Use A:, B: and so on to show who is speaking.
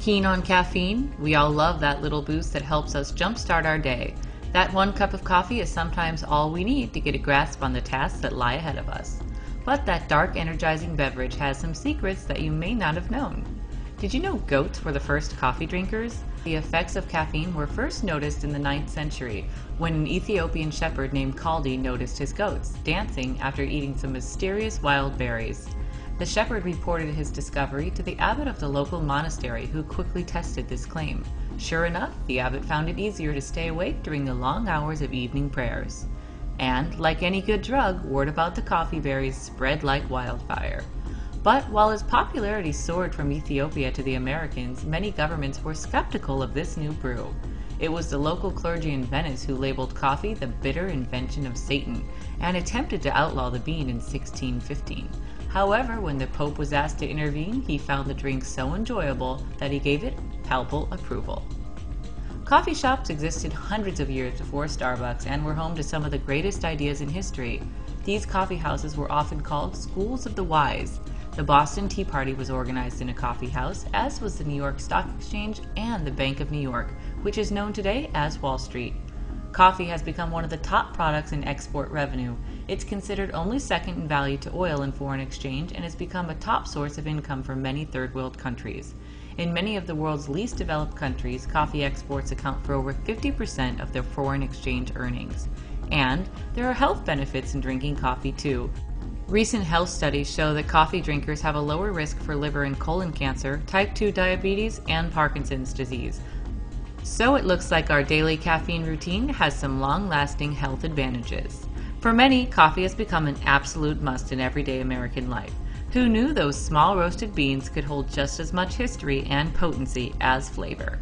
A: Keen on caffeine? We all love that little boost that helps us jumpstart our day. That one cup of coffee is sometimes all we need to get a grasp on the tasks that lie ahead of us. But that dark, energizing beverage has some secrets that you may not have known. Did you know goats were the first coffee drinkers? The effects of caffeine were first noticed in the 9th century when an Ethiopian shepherd named Kaldi noticed his goats dancing after eating some mysterious wild berries. The shepherd reported his discovery to the abbot of the local monastery, who quickly tested this claim. Sure enough, the abbot found it easier to stay awake during the long hours of evening prayers. And, like any good drug, word about the coffee berries spread like wildfire. But while its popularity soared from Ethiopia to the Americans, many governments were skeptical of this new brew. It was the local clergy in Venice who labeled coffee the bitter invention of Satan and attempted to outlaw the bean in 1615. However, when the Pope was asked to intervene, he found the drink so enjoyable that he gave it palpable approval. Coffee shops existed hundreds of years before Starbucks and were home to some of the greatest ideas in history. These coffee houses were often called schools of the wise. The Boston Tea Party was organized in a coffee house, as was the New York Stock Exchange and the Bank of New York, which is known today as Wall Street. Coffee has become one of the top products in export revenue. It's considered only second in value to oil in foreign exchange and has become a top source of income for many third world countries. In many of the world's least developed countries, coffee exports account for over 50% of their foreign exchange earnings. And there are health benefits in drinking coffee too. Recent health studies show that coffee drinkers have a lower risk for liver and colon cancer, type 2 diabetes, and Parkinson's disease. So it looks like our daily caffeine routine has some long-lasting health advantages. For many, coffee has become an absolute must in everyday American life. Who knew those small roasted beans could hold just as much history and potency as flavor?